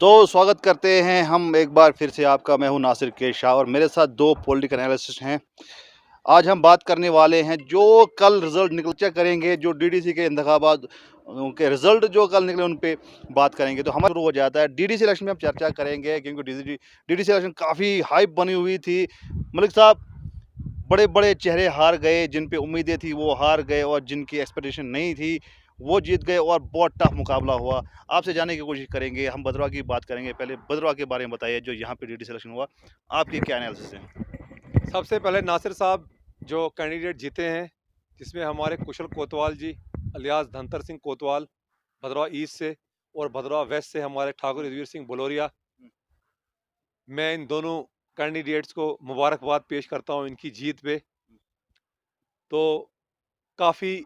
तो स्वागत करते हैं हम एक बार फिर से आपका। मैं हूं नासिर के शाह और मेरे साथ दो पॉलिटिकल एनालिस्ट हैं। आज हम बात करने वाले हैं जो कल रिजल्ट निकल चेक करेंगे, जो डीडीसी के इंतखाबात उनके रिजल्ट जो कल निकले उन पे बात करेंगे। तो हमारा शुरू हो जाता है डीडीसी इलेक्शन में हम चर्चा करेंगे, क्योंकि डीडीसी इलेक्शन काफ़ी हाइप बनी हुई थी। मलिक साहब, बड़े बड़े चेहरे हार गए, जिन पे उम्मीदें थी वो हार गए और जिनकी एक्सपेक्टेशन नहीं थी वो जीत गए और बहुत टफ मुकाबला हुआ। आपसे जानने की कोशिश करेंगे, हम भद्रवाह की बात करेंगे। पहले भद्रवाह के बारे में बताइए, जो यहाँ पे डीडी सिलेक्शन हुआ, आपकी क्या एनालिसिस है? सबसे पहले नासिर साहब जो कैंडिडेट जीते हैं, जिसमें हमारे कुशल कोतवाल जी अलियास धनतर सिंह कोतवाल भद्रवाह ईस्ट से और भद्रवाह वेस्ट से हमारे ठाकुर रघुवीर सिंह बलोरिया। मैं इन दोनों कैंडिडेट्स को मुबारकबाद पेश करता हूं इनकी जीत पे। तो काफ़ी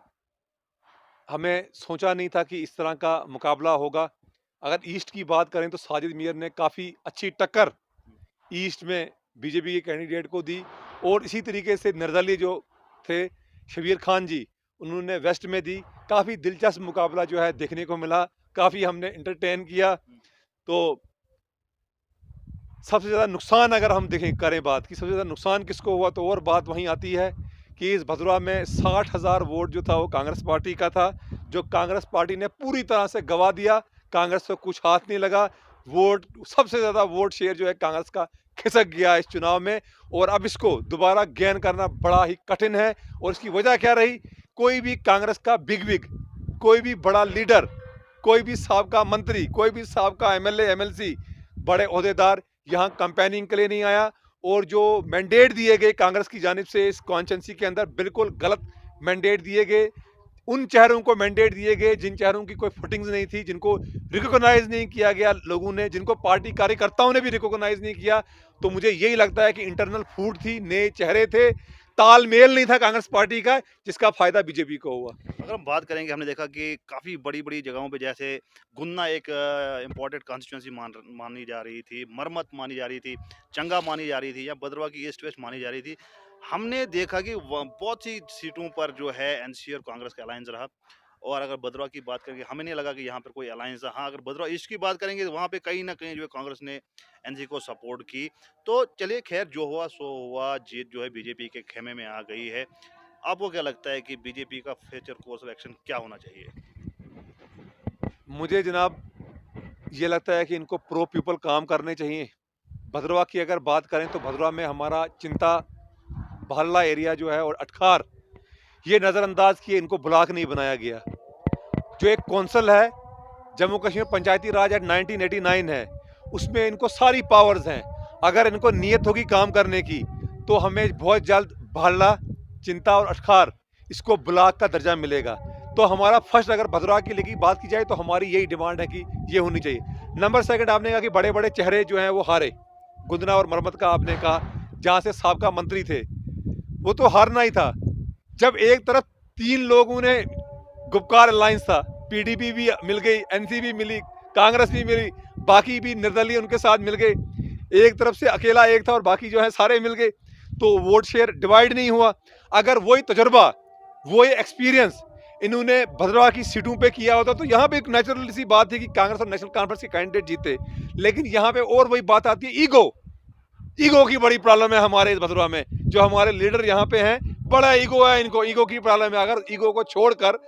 हमें सोचा नहीं था कि इस तरह का मुकाबला होगा। अगर ईस्ट की बात करें तो साजिद मीर ने काफ़ी अच्छी टक्कर ईस्ट में बीजेपी के कैंडिडेट को दी और इसी तरीके से निर्दलीय जो थे शबीर खान जी, उन्होंने वेस्ट में दी। काफ़ी दिलचस्प मुकाबला जो है देखने को मिला, काफ़ी हमने इंटरटेन किया। तो सबसे ज़्यादा नुकसान अगर हम देखें करें बात की, सबसे ज़्यादा नुकसान किसको हुआ, तो और बात वहीं आती है कि इस भदरवा में 60,000 वोट जो था वो कांग्रेस पार्टी का था, जो कांग्रेस पार्टी ने पूरी तरह से गवा दिया। कांग्रेस को कुछ हाथ नहीं लगा। वोट सबसे ज़्यादा वोट शेयर जो है कांग्रेस का खिसक गया इस चुनाव में, और अब इसको दोबारा गेन करना बड़ा ही कठिन है। और इसकी वजह क्या रही? कोई भी कांग्रेस का बिग कोई भी बड़ा लीडर, कोई भी साबका मंत्री, कोई भी साबका एमएलए एमएलसी, बड़े ओहदेदार यहाँ कैंपेनिंग के लिए नहीं आया। और जो मैंडेट दिए गए कांग्रेस की जानिब से इस कॉन्स्टिट्यूंसी के अंदर, बिल्कुल गलत मैंडेट दिए गए। उन चेहरों को मैंडेट दिए गए जिन चेहरों की कोई फुटिंग्स नहीं थी, जिनको रिकॉग्नाइज नहीं किया गया लोगों ने, जिनको पार्टी कार्यकर्ताओं ने भी रिकॉग्नाइज नहीं किया। तो मुझे यही लगता है कि इंटरनल फूट थी, नए चेहरे थे, तालमेल नहीं था कांग्रेस पार्टी का, जिसका फायदा बीजेपी को हुआ। अगर हम बात करेंगे, हमने देखा कि काफ़ी बड़ी बड़ी जगहों पे, जैसे गुन्ना एक इम्पॉर्टेंट कॉन्स्टिट्यूंसी मानी जा रही थी, मरमत मानी जा रही थी, चंगा मानी जा रही थी, या भद्रवाह की ईस्ट वेस्ट मानी जा रही थी। हमने देखा कि बहुत सी सीटों पर जो है एनसी और कांग्रेस का अलायंस रहा। और अगर भद्रवाह की बात करेंगे, हमें नहीं लगा कि यहाँ पर कोई अलायंस है। हाँ, अगर भद्रवाह ईस्ट की बात करेंगे तो वहाँ पे कहीं ना कहीं जो है कांग्रेस ने एनसी को सपोर्ट की। तो चलिए, खैर जो हुआ सो हुआ, जीत जो है बीजेपी के खेमे में आ गई है। आपको क्या लगता है कि बीजेपी का फ्यूचर कोर्स ऑफ एक्शन क्या होना चाहिए? मुझे जनाब ये लगता है कि इनको प्रो पीपल काम करने चाहिए। भद्रवाह की अगर बात करें तो भद्रवाह में हमारा चिंता भाला एरिया जो है और अटखार, ये नज़रअंदाज किए, इनको ब्लॉक नहीं बनाया गया। जो एक कौंसल है जम्मू कश्मीर पंचायती राज एक्ट 1989 है, उसमें इनको सारी पावर्स हैं। अगर इनको नीयत होगी काम करने की तो हमें बहुत जल्द भाला, चिंता और अटखार, इसको ब्लॉक का दर्जा मिलेगा। तो हमारा फर्स्ट, अगर भद्रवाह की लेकी बात की जाए तो हमारी यही डिमांड है कि ये होनी चाहिए। नंबर सेकंड, आपने कहा कि बड़े बड़े चेहरे जो हैं वो हारे। गुदना और मरमत का आपने कहा, जहाँ से साबका मंत्री थे, वो तो हारना ही था। जब एक तरफ 3 लोगों ने गुपकार अलायंस था, पीडीपी भी मिल गई, एनसी भी मिली, कांग्रेस भी मिली, बाकी भी निर्दलीय उनके साथ मिल गए। एक तरफ से अकेला एक था और बाकी जो है सारे मिल गए, तो वोट शेयर डिवाइड नहीं हुआ। अगर वही तजुर्बा, वही एक्सपीरियंस इन्होंने भद्रवाह की सीटों पे किया होता तो यहाँ पे एक नेचुरल सी बात थी कि कांग्रेस और नेशनल कॉन्फ्रेंस के कैंडिडेट जीते। लेकिन यहाँ पे और वही बात आती है, ईगो की बड़ी प्रॉब्लम है हमारे इस भद्रवाह में। जो हमारे लीडर यहाँ पे हैं, बड़ा ईगो है इनको, ईगो की प्रॉब्लम है। अगर ईगो को छोड़कर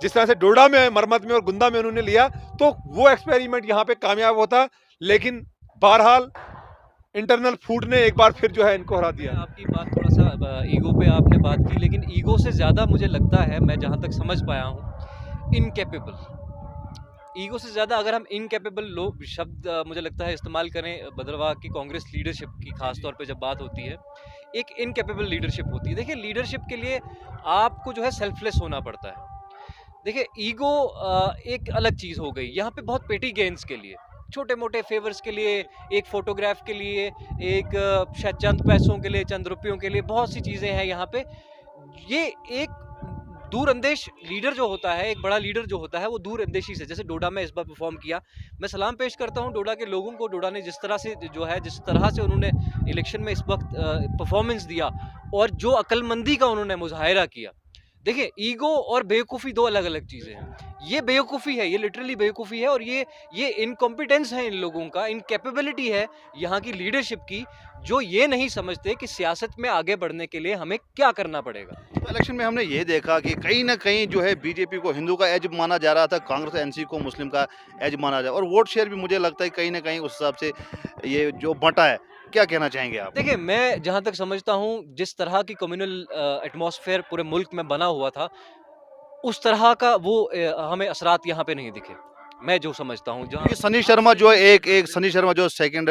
जिस तरह से डोडा में, मरमत में और गुंदा में उन्होंने लिया, तो वो एक्सपेरिमेंट यहाँ पे कामयाब होता। लेकिन बहरहाल इंटरनल फूड ने एक बार फिर जो है इनको हरा दिया। आपकी बात थोड़ा सा ईगो पे आपने बात की, लेकिन ईगो से ज़्यादा मुझे लगता है, मैं जहाँ तक समझ पाया हूँ, इनकेपेबल। ईगो से ज़्यादा अगर हम इनकेपेबल लोग शब्द मुझे लगता है इस्तेमाल करें भद्रवाह की कांग्रेस लीडरशिप की, खास तौर पे जब बात होती है, एक इनकेपेबल लीडरशिप होती है। देखिए, लीडरशिप के लिए आपको जो है सेल्फलेस होना पड़ता है। देखिए, ईगो एक अलग चीज़ हो गई यहाँ पे, बहुत पेटी गेन्स के लिए, छोटे मोटे फेवर्स के लिए, एक फोटोग्राफ के लिए, एक शायद चंद पैसों के लिए, चंद रुपयों के लिए, बहुत सी चीज़ें हैं यहाँ पे। ये एक दूरअंदेश लीडर जो होता है, एक बड़ा लीडर जो होता है, वो दूरअंदेशी से, जैसे डोडा में इस बार परफॉर्म किया, मैं सलाम पेश करता हूँ डोडा के लोगों को। डोडा ने जिस तरह से जो है, जिस तरह से उन्होंने इलेक्शन में इस वक्त परफॉर्मेंस दिया और जो अक्लमंदी का उन्होंने मुजाहिरा किया, देखिए, ईगो और बेवकूफ़ी 2 अलग-अलग चीज़ें हैं। ये बेवकूफ़ी है, ये लिटरली बेवकूफ़ी है और ये इनकॉम्पिटेंस है इन लोगों का, इनकैपेबिलिटी है यहाँ की लीडरशिप की, जो ये नहीं समझते कि सियासत में आगे बढ़ने के लिए हमें क्या करना पड़ेगा। तो इलेक्शन में हमने ये देखा कि कहीं न कहीं जो है बीजेपी को हिंदू का एज माना जा रहा था, कांग्रेस एनसी को मुस्लिम का एज माना जा और वोट शेयर भी मुझे लगता है कहीं न कहीं उस हिसाब से ये जो बँटा है। क्या कहना चाहेंगे आप? देखिए, मैं जहाँ तक समझता हूँ, जिस तरह की कम्युनल एटमॉस्फेयर पूरे मुल्क में बना हुआ था, उस तरह का वो हमें असरात यहाँ पे नहीं दिखे। मैं जो समझता हूँ, जहाँ क्योंकि सनी शर्मा जो है एक एक सनी शर्मा जो सेकंड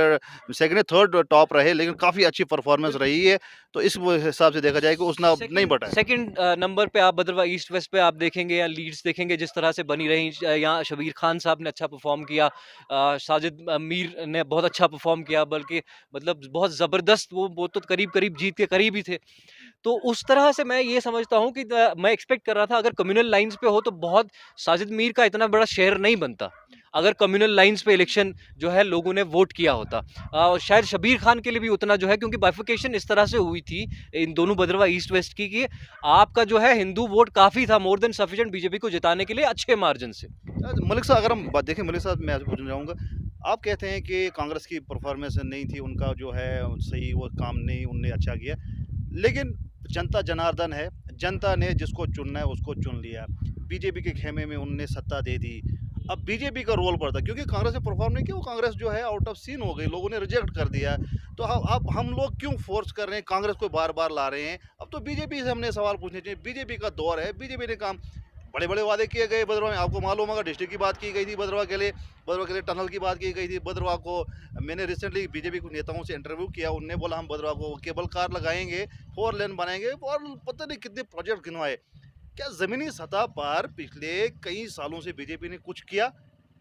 सेकंड थर्ड टॉप रहे लेकिन काफ़ी अच्छी परफॉर्मेंस रही है। तो इस वो हिसाब से देखा जाए कि उसने अब नहीं बँटा है। सेकंड नंबर पे आप भद्रवाह ईस्ट वेस्ट पे आप देखेंगे या लीड्स देखेंगे जिस तरह से बनी रही, यहाँ शबीर खान साहब ने अच्छा परफॉर्म किया, साजिद मीर ने बहुत अच्छा परफॉर्म किया, बल्कि मतलब बहुत ज़बरदस्त, वो तो करीब करीब जीत के करीब ही थे। तो उस तरह से मैं ये समझता हूँ कि मैं एक्सपेक्ट कर रहा था अगर कम्युनल लाइंस पे हो तो बहुत साजिद मीर का इतना बड़ा शेयर नहीं बनता, अगर कम्युनल लाइंस पे इलेक्शन जो है लोगों ने वोट किया होता। और शायद शबीर खान के लिए भी उतना जो है, क्योंकि बाइफिकेशन इस तरह से हुई थी इन दोनों भद्रवाह ईस्ट वेस्ट की कि आपका जो है हिंदू वोट काफ़ी था, मोर देन सफिशिएंट बीजेपी को जिताने के लिए अच्छे मार्जिन से। मलिक साहब अगर हम बात देखें मलिक साहब मैं आपसे पूछना चाहूँगा, आप कहते हैं कि कांग्रेस की परफॉर्मेंस नहीं थी, उनका जो है सही वो काम नहीं उनने अच्छा किया। लेकिन जनता जनार्दन है, जनता ने जिसको चुनना है उसको चुन लिया। बीजेपी के खेमे में उनने सत्ता दे दी। अब बीजेपी का रोल पड़ता है क्योंकि कांग्रेस ने परफॉर्म नहीं किया, वो कांग्रेस जो है आउट ऑफ सीन हो गई, लोगों ने रिजेक्ट कर दिया। तो अब हम लोग क्यों फोर्स कर रहे हैं, कांग्रेस को बार-बार ला रहे हैं? अब तो बीजेपी से हमने सवाल पूछने चाहिए, बीजेपी का दौर है, बीजेपी ने काम बड़े-बड़े वादे किए गए भद्रवाह में, आपको मालूम होगा डिस्ट्रिक्ट की बात की गई थी भद्रवाह के लिए टनल की बात की गई थी। भद्रवाह को मैंने रिसेंटली बीजेपी के नेताओं से इंटरव्यू किया, उन्होंने बोला हम भद्रवाह को केबल कार लगाएँगे, 4 लेन बनाएँगे और पता नहीं कितने प्रोजेक्ट गिनवाए। क्या ज़मीनी सतह पर पिछले कई सालों से बीजेपी ने कुछ किया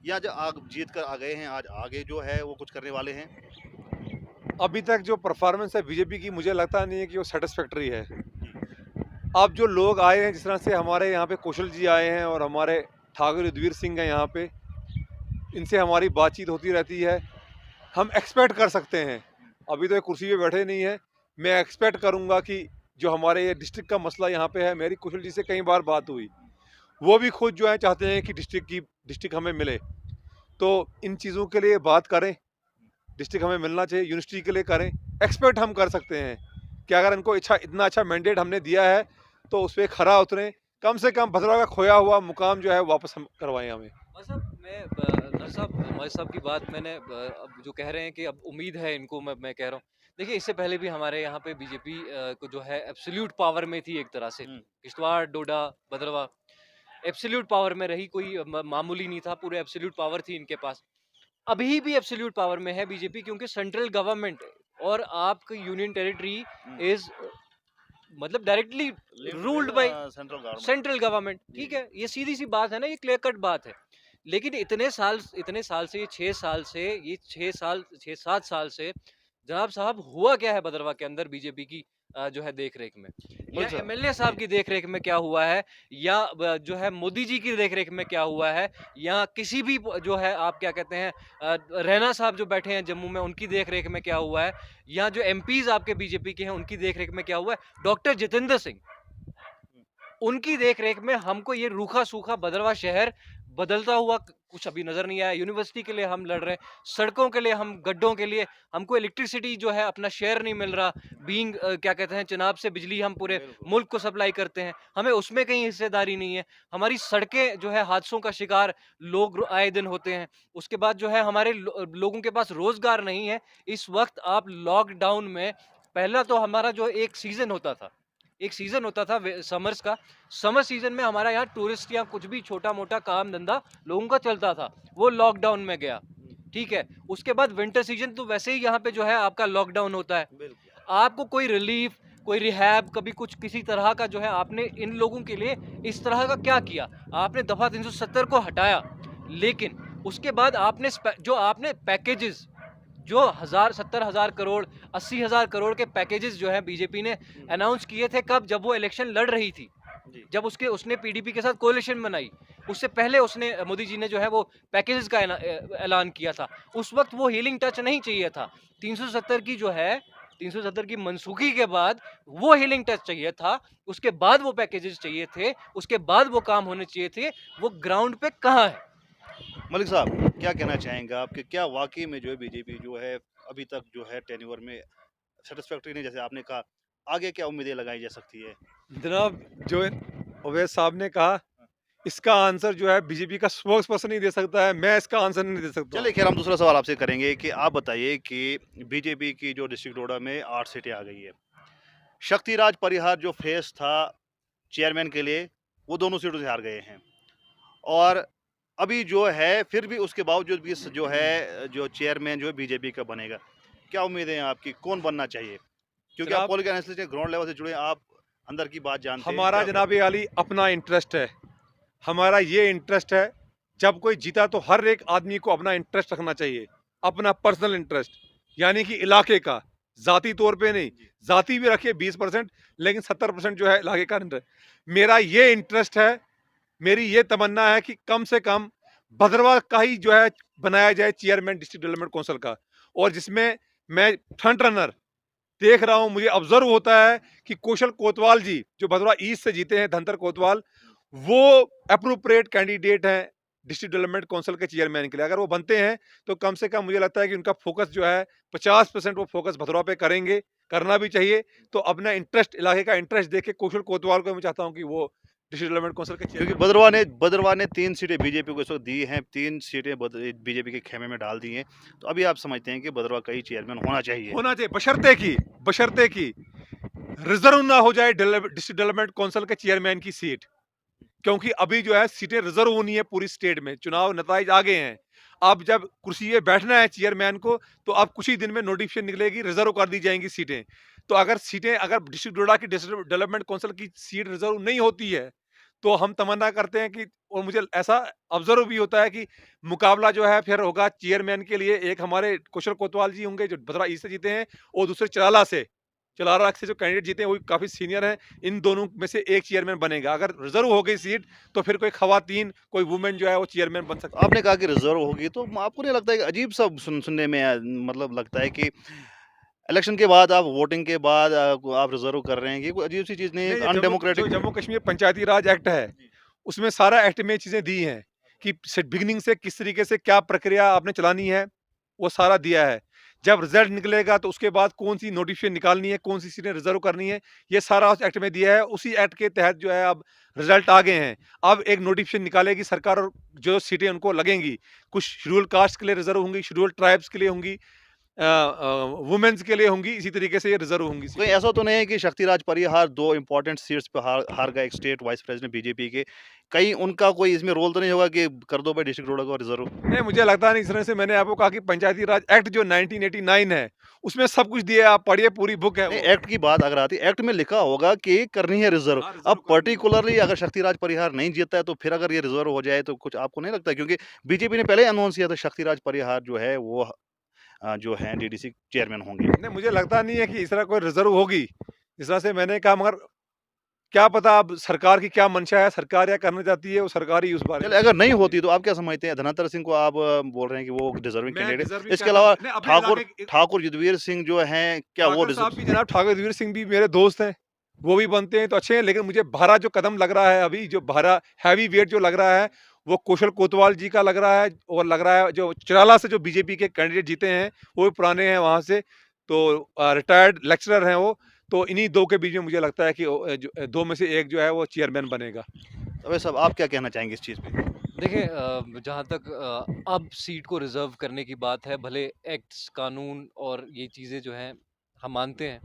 या जो आग जीत कर आ गए हैं, आज आगे जो है वो कुछ करने वाले हैं? अभी तक जो परफॉर्मेंस है बीजेपी की, मुझे लगता नहीं है कि वो सेटिस्फैक्टरी है। अब जो लोग आए हैं, जिस तरह से हमारे यहाँ पे कौशल जी आए हैं और हमारे ठाकुर युद्धवीर सिंह हैं यहाँ पे, इनसे हमारी बातचीत होती रहती है। हम एक्सपेक्ट कर सकते हैं, अभी तो ये कुर्सी पे बैठे नहीं है, मैं एक्सपेक्ट करूँगा कि जो हमारे ये डिस्ट्रिक्ट का मसला यहाँ पे है, मेरी कौशल जी से कई बार बात हुई, वो भी खुद जो है चाहते हैं कि डिस्ट्रिक्ट हमें मिले। तो इन चीज़ों के लिए बात करें, डिस्ट्रिक्ट हमें मिलना चाहिए, यूनिवर्सिटी के लिए करें। एक्सपेक्ट हम कर सकते हैं कि अगर इनको इतना अच्छा मैंडेट हमने दिया है तो उस पर खरा उतरें, कम से कम भद्रवाह का खोया हुआ मुकाम जो है वापस हम करवाएं हमें। मतलब मौलवी साहब की बात मैंने अब जो कह रहे हैं कि अब उम्मीद है इनको, मैं कह रहा हूँ, देखिए इससे पहले भी हमारे यहाँ पे बीजेपी को जो है एब्सोल्यूट पावर में थी एक तरह से, हुँ। किश्तवाड़, डोडा, भद्रवाह एब्सोल्यूट पावर में रही, कोई मामूली नहीं था, पूरे एब्सोल्यूट पावर थी इनके पास। अभी भी एब्सोल्यूट पावर में है बीजेपी, क्योंकि सेंट्रल गवर्नमेंट और आपकी यूनियन टेरिटरी हुँ। इज मतलब directly ruled by central government. Central government. जी, ठीक जी। है, ये सीधी सी बात है ना, ये क्लियर कट बात है। लेकिन इतने साल से, ये 6 साल से, ये 6 7 साल से जनाब साहब हुआ क्या है भद्रवाह के अंदर बीजेपी की जो है देख रेख में, या मलिक साहब एमएलए साहब जी। की देख रेख में क्या हुआ है, या जो है मोदी जी की देख रेख में क्या हुआ है, या किसी भी जो है आप क्या कहते हैं रैना साहब जो बैठे हैं जम्मू में उनकी देख रेख में क्या हुआ है, या जो एमपीज आपके बीजेपी के हैं उनकी देख रेख में क्या हुआ है, डॉक्टर जितेंद्र सिंह उनकी देख-रेख में हमको ये रूखा-सूखा भद्रवाह शहर बदलता हुआ कुछ अभी नज़र नहीं आया। यूनिवर्सिटी के लिए हम लड़ रहे हैं, सड़कों के लिए, हम गड्ढों के लिए, हमको इलेक्ट्रिसिटी जो है अपना शेयर नहीं मिल रहा। क्या कहते हैं, चिनाब से बिजली हम पूरे बिल्कुल। मुल्क को सप्लाई करते हैं, हमें उसमें कहीं हिस्सेदारी नहीं है। हमारी सड़कें जो है हादसों का शिकार लोग आए दिन होते हैं। उसके बाद जो है हमारे लोगों के पास रोज़गार नहीं है। इस वक़्त आप लॉकडाउन में, पहला तो हमारा जो एक सीज़न होता था समर्स का, समर सीज़न में हमारा यहाँ टूरिस्ट या कुछ भी छोटा-मोटा काम-धंधा लोगों का चलता था, वो लॉकडाउन में गया, ठीक है? उसके बाद विंटर सीज़न तो वैसे ही यहाँ पे जो है आपका लॉकडाउन होता है। बिल्कुल। आपको कोई रिलीफ, कोई रिहैब, कभी कुछ किसी तरह का जो है आपने इन लोगों के लिए इस तरह का क्या किया? आपने दफ़ा 370 को हटाया, लेकिन उसके बाद आपने पैकेजेज़ जो 70,000 करोड़, 80,000 करोड़ के पैकेजेस जो हैं बीजेपी ने अनाउंस किए थे, कब? जब वो इलेक्शन लड़ रही थी। जी। जब उसने पीडीपी के साथ कोalition बनाई, उससे पहले उसने मोदी जी ने जो है वो पैकेजेस का ऐलान किया था। उस वक़्त वो हीलिंग टच नहीं चाहिए था। 370 की जो है 370 की मनसूखी के बाद वो हीलिंग टेस्ट चाहिए था, उसके बाद वो पैकेजेस चाहिए थे, उसके बाद वो काम होने चाहिए थे। वो ग्राउंड पे कहाँ है? मलिक साहब, क्या कहना चाहेंगे आप कि क्या वाक़ई में जो है बीजेपी जो है अभी तक जो है टेन्योर में सैटिस्फैक्टरी नहीं, जैसे आपने कहा, आगे क्या उम्मीदें लगाई जा सकती है? जनाब, जो अवैध साहब ने कहा, इसका आंसर जो है बीजेपी का स्पोक्स पर्सन ही दे सकता है, मैं इसका आंसर नहीं दे सकता चलिए हूँ। खैर हम दूसरा सवाल आपसे करेंगे कि आप बताइए कि बीजेपी की जो डिस्ट्रिक्ट डोडा में 8 सीटें आ गई है। शक्तिराज परिहार जो फेस था चेयरमैन के लिए, वो दोनों सीटों से हार गए हैं। और अभी जो है फिर भी उसके बावजूद भी जो है जो चेयरमैन जो है बीजेपी का बनेगा। क्या उम्मीदें हैं आपकी, कौन बनना चाहिए? क्योंकि आप जनाब, पॉलिटिकल एनालिस्ट हैं, ग्राउंड लेवल से जुड़े हैं, आप अंदर की बात जानते हैं। हमारा क्या जनाब अली अपना इंटरेस्ट है। हमारा ये इंटरेस्ट है, जब कोई जीता तो हर एक आदमी को अपना इंटरेस्ट रखना चाहिए, अपना पर्सनल इंटरेस्ट, यानी कि इलाके का, ज़ाती तौर पे नहीं। ज़ाती भी रखिए 20%, लेकिन 70% जो है इलाके का इंटरेस्ट। मेरा ये इंटरेस्ट है, मेरी ये तमन्ना है कि कम से कम भद्रवाह का ही जो है बनाया जाए चेयरमैन डिस्ट्रिक्ट डेवलपमेंट काउंसिल का, और जिसमें मैं फ्रंट रनर देख रहा हूँ। मुझे ऑब्जर्व होता है कि कौशल कोतवाल जी जो भदवा ईस्ट से जीते हैं, धनतर कोतवाल, वो अप्रोप्रिएट कैंडिडेट हैं डिस्ट्रिक्ट डेवलपमेंट काउंसिल के चेयरमैन के लिए। अगर वो बनते हैं तो कम से कम मुझे लगता है कि उनका फोकस जो है 50% वो फोकस भदवा पे करेंगे, करना भी चाहिए। तो अपना इंटरेस्ट, इलाके का इंटरेस्ट देख के कौशल कोतवाल को मैं चाहता हूँ कि वो डिस्ट्रिक्ट डेवलपमेंट काउंसिल के क्योंकि चेयरमैन। बदरवा ने 3 सीटें बीजेपी को इस वक़्त दी हैं, 3 सीटें बीजेपी के खेमे में डाल दी हैं। तो अभी आप समझते हैं कि बदरवा का ही चेयरमैन होना चाहिए। होना चाहिए, बशर्ते की रिजर्व ना हो जाए डिस्ट्रिक्ट डेवलपमेंट काउंसिल के चेयरमैन की सीट। क्योंकि अभी जो है सीटें रिजर्व होनी है पूरी स्टेट में, चुनाव नताइज आ गए हैं। अब जब कुर्सी पे बैठना है चेयरमैन को, तो अब कुछ ही दिन में नोटिफिकेशन निकलेगी, रिजर्व कर दी जाएंगी सीटें। तो अगर डिस्ट्रिक्ट डोडा की डिस्ट्रिक्ट डेवलपमेंट काउंसिल की सीट रिजर्व नहीं होती है, तो हम तमन्ना करते हैं कि, और मुझे ऐसा ऑब्जर्व भी होता है कि मुकाबला जो है फिर होगा चेयरमैन के लिए। एक हमारे कौशल कोतवाल जी होंगे जो भद्रा ईस्ट से जीते हैं, और दूसरे चलारा से जो कैंडिडेट जीते हैं वो काफी सीनियर हैं। इन दोनों में से एक चेयरमैन बनेगा। अगर रिजर्व हो गई सीट, तो फिर कोई खवातीन, कोई वुमेन जो है वो चेयरमैन बन सकती है। आपने कहा कि रिजर्व होगी, तो आपको नहीं लगता है कि अजीब-सा सुनने में मतलब लगता है कि इलेक्शन के बाद आप वोटिंग के बाद आप रिजर्व कर रहे हैं, ये कोई अजीब-सी चीज़ नहीं है, नहीं, एक ये अनडेमोक्रेटिक। जम्मू कश्मीर पंचायती राज एक्ट है, उसमें सारा एक्ट में चीजें दी हैं कि बिगिनिंग से किस तरीके से क्या प्रक्रिया आपने चलानी है, वो सारा दिया है। जब रिजल्ट निकलेगा तो उसके बाद कौन सी नोटिफिकेशन निकालनी है, कौन सी सीटें रिजर्व करनी है, ये सारा उस एक्ट में दिया है। उसी एक्ट के तहत जो है अब रिजल्ट आ गए हैं। अब एक नोटिफिकेशन निकालेगी सरकार, और जो सीटें उनको लगेंगी, कुछ शेड्यूल कास्ट के लिए रिजर्व होंगी, शेड्यूल ट्राइब्स के लिए होंगी, वुमेन्स के लिए होंगी, इसी तरीके से ये रिजर्व होंगी कोई सीटें। ऐसा तो नहीं है कि शक्तिराज परिहार 2 इम्पोर्टेंट सीट्स पे हार हार गए, एक स्टेट वाइस प्रेसिडेंट बीजेपी के। कहीं उनका कोई इसमें रोल तो नहीं होगा कि कर दो भाई डिस्ट्रिक्ट डोडा को रिजर्व? नहीं, मुझे लगता नहीं। इस तरह से मैंने आपको कहा कि पंचायती राज एक्ट जो 1989 है, उसमें सब कुछ दिया है, आप पढ़िए, पूरी बुक है नहीं, वो। एक्ट की बात अगर आती है, एक्ट में लिखा होगा कि करनी है रिजर्व। हाँ, अब रिजर्व करनी है। पर्टिकुलरली अगर शक्तिराज परिहार नहीं जीतता है, तो फिर अगर ये रिजर्व हो जाए, तो कुछ आपको नहीं लगता? क्योंकि बीजेपी ने पहले ही अनाउंस किया था शक्तिराज परिहार जो है वो जो है डीडीसी चेयरमैन होंगे। नहीं, मुझे लगता नहीं है कि इस तरह कोई रिजर्व होगी। इस तरह से मैंने कहा, मगर क्या पता अब सरकार की क्या मंशा है, सरकार क्या करना चाहती है, वो सरकार ही उस बारे में चलिए अगर नहीं जानती होती है। तो आप क्या समझते हैं? धनंतर सिंह को आप बोल रहे हैं कि वो डिजर्विंग मैं कैंडिडेट है। डिजर्विंग इसके कहता हूँ। अलावा नहीं, अपने ठाकुर इलाके ठाकुर युद्धवीर सिंह जो हैं, क्या वो ठाकर साहब भी, डिजर्व? जनाब ठाकुर वीर सिंह भी मेरे दोस्त हैं, वो भी बनते हैं तो अच्छे हैं। लेकिन मुझे भारा जो कदम लग रहा है अभी, जो भारा हैवी वेट जो लग रहा है, वो कौशल कोतवाल जी का लग रहा है। और लग रहा है जो चिराला से जो बीजेपी के कैंडिडेट जीते हैं, वो भी पुराने हैं वहाँ से, तो रिटायर्ड लेक्चरर हैं वो। तो इन्हीं दो के बीच में मुझे लगता है कि दो में से एक जो है वो चेयरमैन बनेगा। अबे साहब, आप क्या कहना चाहेंगे इस चीज़ पे? देखिए जहाँ तक अब सीट को रिजर्व करने की बात है, भले एक्ट्स, कानून और ये चीज़ें जो हैं हम मानते हैं,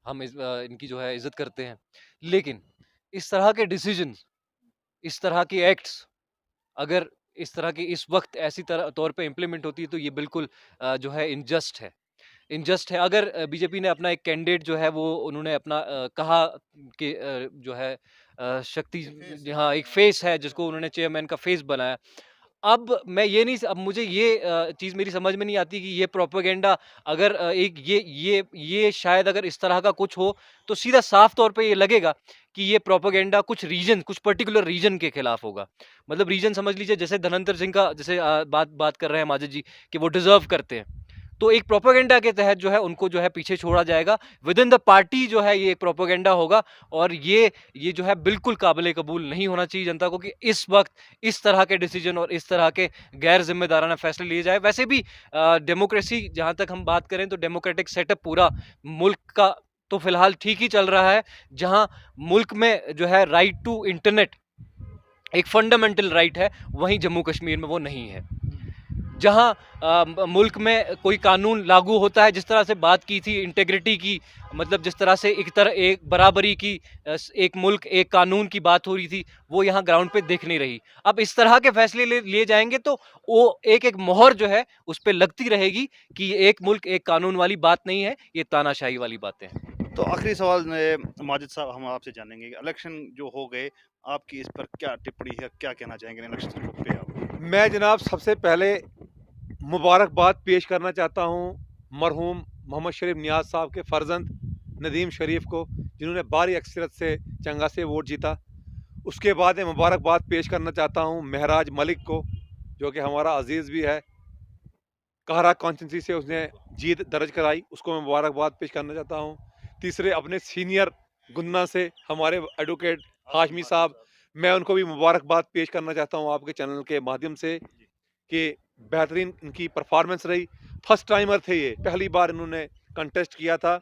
हम इनकी जो है इज़्ज़त करते हैं। लेकिन इस तरह के डिसीजंस, इस तरह के एक्ट्स अगर इस तरह की इस वक़्त ऐसी तरह तौर पे इम्प्लीमेंट होती है, तो ये बिल्कुल जो है इनजस्ट है। इनजस्ट है। अगर बीजेपी ने अपना एक कैंडिडेट जो है वो उन्होंने अपना कहा कि जो है शक्ति हाँ, एक फेस है जिसको उन्होंने चेयरमैन का फेस बनाया। अब मैं ये नहीं अब मुझे ये चीज़ मेरी समझ में नहीं आती कि ये प्रोपेगेंडा अगर एक ये शायद अगर इस तरह का कुछ हो, तो सीधा साफ तौर पे ये लगेगा कि ये प्रोपेगेंडा कुछ पर्टिकुलर रीजन के खिलाफ होगा। मतलब रीजन समझ लीजिए, जैसे धनंतर सिंह का जैसे बात बात कर रहे हैं माजिद जी कि वो डिज़र्व करते हैं। तो एक प्रोपेगेंडा के तहत जो है उनको जो है पीछे छोड़ा जाएगा। विद इन द पार्टी जो है ये एक प्रोपेगेंडा होगा, और ये जो है बिल्कुल काबिल कबूल नहीं होना चाहिए जनता को कि इस वक्त इस तरह के डिसीजन और इस तरह के गैर जिम्मेदाराना फैसले लिए जाए। वैसे भी डेमोक्रेसी जहां तक हम बात करें तो डेमोक्रेटिक सेटअप पूरा मुल्क का तो फिलहाल ठीक ही चल रहा है, जहां मुल्क में जो है राइट टू इंटरनेट एक फंडामेंटल राइट है, वहीं जम्मू कश्मीर में वो नहीं है। जहां मुल्क में कोई कानून लागू होता है, जिस तरह से बात की थी इंटेग्रिटी की, मतलब जिस तरह से एक बराबरी की, एक मुल्क एक कानून की बात हो रही थी, वो यहाँ ग्राउंड पे दिख नहीं रही। अब इस तरह के फैसले लिए जाएंगे तो वो एक मोहर जो है उस पर लगती रहेगी कि ये एक मुल्क एक कानून वाली बात नहीं है, ये तानाशाही वाली बातें हैं। तो आखिरी सवाल माजिद साहब हम आपसे जानेंगे, इलेक्शन जो हो गए, आपकी इस पर क्या टिप्पणी है, क्या कहना चाहेंगे इलेक्शन पे आप? मैं जनाब सबसे पहले मुबारकबाद पेश करना चाहता हूँ मरहूम मोहम्मद शरीफ नियाज़ साहब के फ़र्जंद नदीम शरीफ को, जिन्होंने भारी अक्सरियत से चंगा से वोट जीता। उसके बाद मैं मुबारकबाद पेश करना चाहता हूँ महराज मलिक को, जो कि हमारा अजीज़ भी है, कहरा कॉन्स्टिट्यूंसी से उसने जीत दर्ज कराई, उसको मैं मुबारकबाद पेश करना चाहता हूँ। तीसरे अपने सीनियर गुन्ना से हमारे एडवोकेट हाशमी साहब, मैं उनको भी मुबारकबाद पेश करना चाहता हूँ आपके चैनल के माध्यम से कि बेहतरीन इनकी परफॉर्मेंस रही। फर्स्ट टाइमर थे ये, पहली बार इन्होंने कंटेस्ट किया था,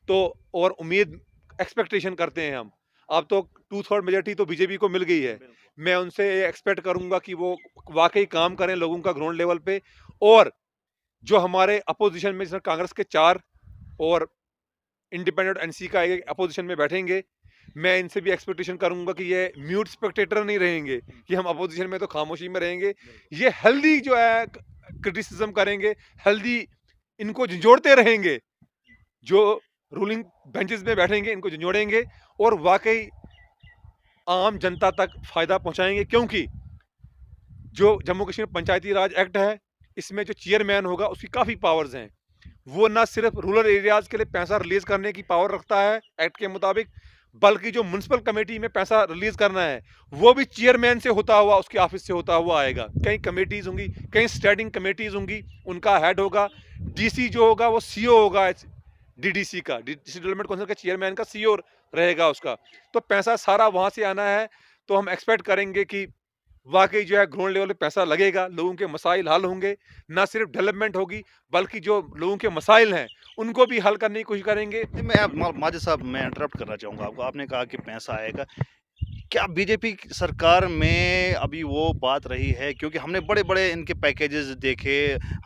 तो और उम्मीद एक्सपेक्टेशन करते हैं हम। अब तो 2/3 मेजोरिटी तो बीजेपी को मिल गई है, मैं उनसे ये एक्सपेक्ट करूंगा कि वो वाकई काम करें लोगों का ग्राउंड लेवल पे, और जो हमारे अपोजिशन में जैसे कांग्रेस के 4 और इंडिपेंडेंट एनसी का एक अपोजिशन में बैठेंगे, मैं इनसे भी एक्सपेक्टेशन करूंगा कि ये म्यूट स्पेक्टेटर नहीं रहेंगे कि हम अपोजिशन में तो खामोशी में रहेंगे, ये हेल्दी जो है क्रिटिसिज्म करेंगे, हेल्दी इनको झंझोड़ते रहेंगे, जो रूलिंग बेंचेस में बैठेंगे इनको झंझोड़ेंगे और वाकई आम जनता तक फ़ायदा पहुंचाएंगे। क्योंकि जो जम्मू कश्मीर पंचायती राज एक्ट है, इसमें जो चेयरमैन होगा उसकी काफ़ी पावर्स हैं। वो ना सिर्फ रूरल एरियाज़ के लिए पैसा रिलीज़ करने की पावर रखता है एक्ट के मुताबिक, बल्कि जो म्युनिसिपल कमेटी में पैसा रिलीज़ करना है वो भी चेयरमैन से होता हुआ, उसके ऑफिस से होता हुआ आएगा। कई कमेटीज़ होंगी, कई स्टैंडिंग कमेटीज़ होंगी, उनका हेड होगा। डीसी जो होगा वो सीओ होगा, डीडीसी का, डिस्ट्रिक्ट डेवलपमेंट काउंसिल का चेयरमैन का सीओ रहेगा उसका। तो पैसा सारा वहाँ से आना है, तो हम एक्सपेक्ट करेंगे कि वाकई जो है ग्राउंड लेवल पे पैसा लगेगा, लोगों के मसाइल हल होंगे, ना सिर्फ डेवलपमेंट होगी बल्कि जो लोगों के मसाइल हैं उनको भी हल करने की कोशिश करेंगे। जी, मैं माजिद साहब मैं इंटरप्ट करना चाहूँगा आपको। आपने कहा कि पैसा आएगा, क्या बीजेपी की सरकार में अभी वो बात रही है? क्योंकि हमने बड़े-बड़े इनके पैकेजेस देखे,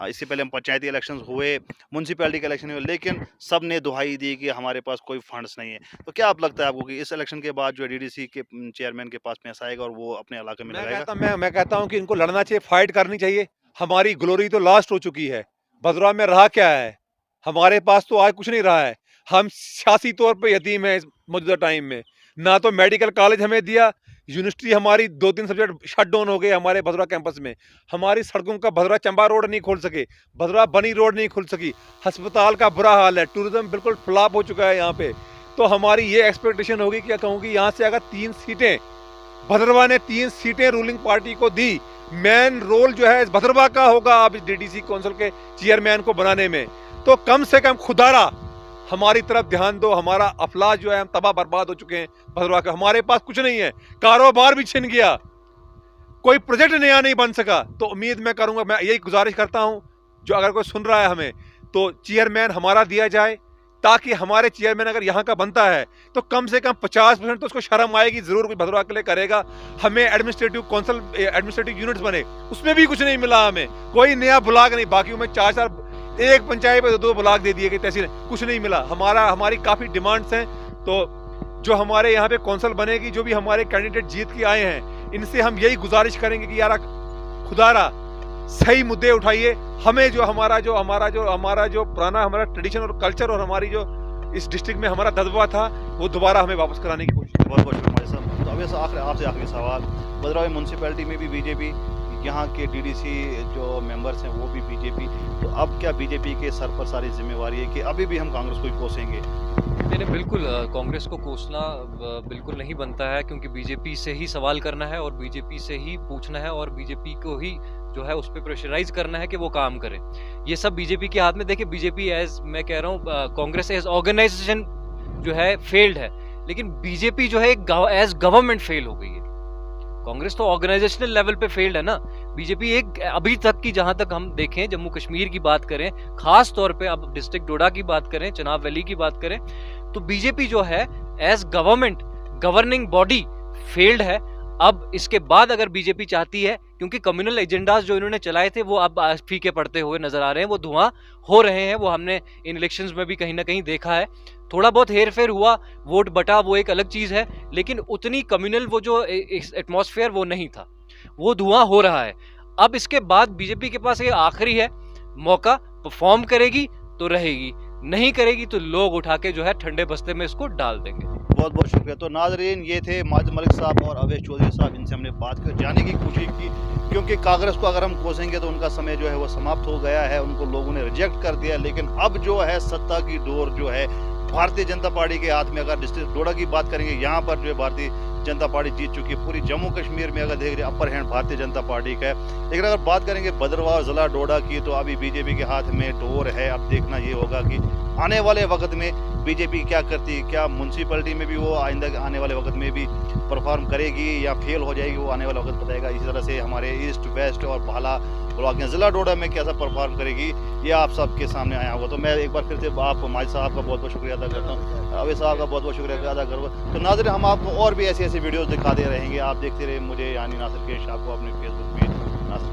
इससे पहले हम पंचायती इलेक्शंस हुए, म्युनिसिपैलिटी के इलेक्शन हुए, लेकिन सब ने दुहाई दी कि हमारे पास कोई फंड्स नहीं है। तो क्या आप लगता है आपको कि इस इलेक्शन के बाद जो है डीडीसी के चेयरमैन के पास पैसा आएगा और वो अपने इलाके में लगाएगा? मैं कहता हूँ कि इनको लड़ना चाहिए, फाइट करनी चाहिए। हमारी ग्लोरी तो लास्ट हो चुकी है, भद्रवा में रहा क्या है? हमारे पास तो आज कुछ नहीं रहा है। हम सियासी तौर पे यतीम हैं इस मौजूदा टाइम में। ना तो मेडिकल कॉलेज हमें दिया, यूनिवर्सिटी हमारी 2-3 सब्जेक्ट शट डाउन हो गए हमारे भद्रवा कैंपस में। हमारी सड़कों का भद्रवा चंबा रोड नहीं खोल सके, भद्रवा बनी रोड नहीं खुल सकी, अस्पताल का बुरा हाल है, टूरिज्म बिल्कुल फ्लॉप हो चुका है यहाँ पे। तो हमारी ये एक्सपेक्टेशन होगी, क्या कहूँगी, यहाँ से अगर 3 सीटें भद्रवा ने 3 सीटें रूलिंग पार्टी को दी, मेन रोल जो है भद्रवा का होगा अब इस डीडीसी काउंसिल के चेयरमैन को बनाने में। तो कम से कम खुदारा हमारी तरफ ध्यान दो। हमारा अफलास जो है, हम तबाह बर्बाद हो चुके हैं भद्रवा का, हमारे पास कुछ नहीं है, कारोबार भी छिन गया, कोई प्रोजेक्ट नया नहीं बन सका। तो उम्मीद मैं करूंगा, मैं यही गुजारिश करता हूं, जो अगर कोई सुन रहा है हमें, तो चेयरमैन हमारा दिया जाए, ताकि हमारे चेयरमैन अगर यहाँ का बनता है तो कम से कम 50% तो उसको शर्म आएगी, जरूर कुछ भद्रवा के लिए करेगा। हमें एडमिनिस्ट्रेटिव काउंसिल, एडमिनिस्ट्रेटिव यूनिट्स बने, उसमें भी कुछ नहीं मिला, हमें कोई नया ब्लॉक नहीं, बाकी में 4 साल एक पंचायत पे 2 ब्लॉक दे दिए गए, तहसील, कुछ नहीं मिला। हमारी काफी डिमांड्स हैं। तो जो हमारे यहाँ पे काउंसिल बनेगी, जो भी हमारे कैंडिडेट जीत के आए हैं, इनसे हम यही गुजारिश करेंगे कि यार खुदारा सही मुद्दे उठाइए। हमें जो हमारा जो पुराना हमारा ट्रेडिशन और कल्चर और हमारी जो इस डिस्ट्रिक्ट में हमारा दबदबा था, वो दोबारा हमें वापस कराने की कोशिश। बहुत बहुत शुक्रिया साहब। तो अभी आपसे आखिरी सवाल, भद्रवा म्यूनसिपैलिटी में भी बीजेपी, यहाँ के डीडीसी जो मेंबर्स हैं वो भी बीजेपी, तो अब क्या बीजेपी के सर पर सारी जिम्मेवारी है कि अभी भी हम कांग्रेस को ही कोसेंगे? मैंने बिल्कुल कांग्रेस को कोसना बिल्कुल नहीं बनता है, क्योंकि बीजेपी से ही सवाल करना है और बीजेपी से ही पूछना है और बीजेपी को ही जो है उस पर प्रेशराइज करना है कि वो काम करे। ये सब बीजेपी के हाथ में। देखिए बीजेपी एज मैं कह रहा हूँ कांग्रेस एज ऑर्गेनाइजेशन जो है फेल्ड है, लेकिन बीजेपी जो है एज गवर्नमेंट फेल हो गई है। कांग्रेस तो ऑर्गेनाइजेशनल लेवल पे फेल्ड है ना, बीजेपी एक अभी तक की जहां तक हम देखें, जम्मू कश्मीर की बात करें, खास तौर पे अब डिस्ट्रिक्ट डोडा की बात करें, चनाब वैली की बात करें, तो बीजेपी जो है as government governing body failed है। अब इसके बाद अगर बीजेपी चाहती है, क्योंकि कम्युनल एजेंडाज जो इन्होंने चलाए थे वो अब फीके पड़ते हुए नजर आ रहे हैं, वो धुआं हो रहे हैं, वो हमने इन इलेक्शंस में भी कहीं ना कहीं देखा है। थोड़ा बहुत हेर फेर हुआ, वोट बटा, वो एक अलग चीज है, लेकिन उतनी कम्युनल वो जो एटमॉस्फेयर वो नहीं था, वो धुआं हो रहा है। अब इसके बाद बीजेपी के पास ये आखिरी है मौका, परफॉर्म करेगी तो रहेगी, नहीं करेगी तो लोग उठा के जो है ठंडे बस्ते में इसको डाल देंगे। बहुत बहुत शुक्रिया। तो नाजरीन, ये थे माजिद मलिक साहब और अवैस चौधरी साहब, इनसे हमने बात कर जाने की कोशिश की, क्योंकि कांग्रेस को अगर हम कोसेंगे तो उनका समय जो है वो समाप्त हो गया है, उनको लोगों ने रिजेक्ट कर दिया। लेकिन अब जो है सत्ता की डोर जो है भारतीय जनता पार्टी के हाथ में। अगर डिस्ट्रिक्ट डोडा की बात करेंगे, यहाँ पर जो है भारतीय जनता पार्टी जीत चुकी है। पूरी जम्मू कश्मीर में अगर देख रहे upper hand Bharatiya Janata party का है। लेकिन अगर बात करेंगे भद्रवाह जिला डोडा की, तो अभी बीजेपी के हाथ में डोर है। अब देखना ये होगा कि आने वाले वक्त में बीजेपी क्या करती है, क्या म्यूनसिपैलिटी में भी वो आइंदा आने वाले वक्त में भी परफॉर्म करेगी या फेल हो जाएगी, वो आने वाला वक्त बताएगा। इसी तरह से हमारे ईस्ट वेस्ट और भाला ब्लॉक में जिला डोडा में कैसा परफॉर्म करेगी, ये आप सबके सामने आया होगा। तो मैं एक बार फिर से आप माजिद साहब का बहुत बहुत शुक्रिया अदा करता हूँ, अवैस साहब का बहुत बहुत शुक्रिया अदा करूँगा। तो नाज़रीन, हम आपको और भी ऐसी ऐसी वीडियोज़ दिखाते रहेंगे, आप देखते रहे मुझे यानी नासिर के शाह को अपने फेसबुक पे।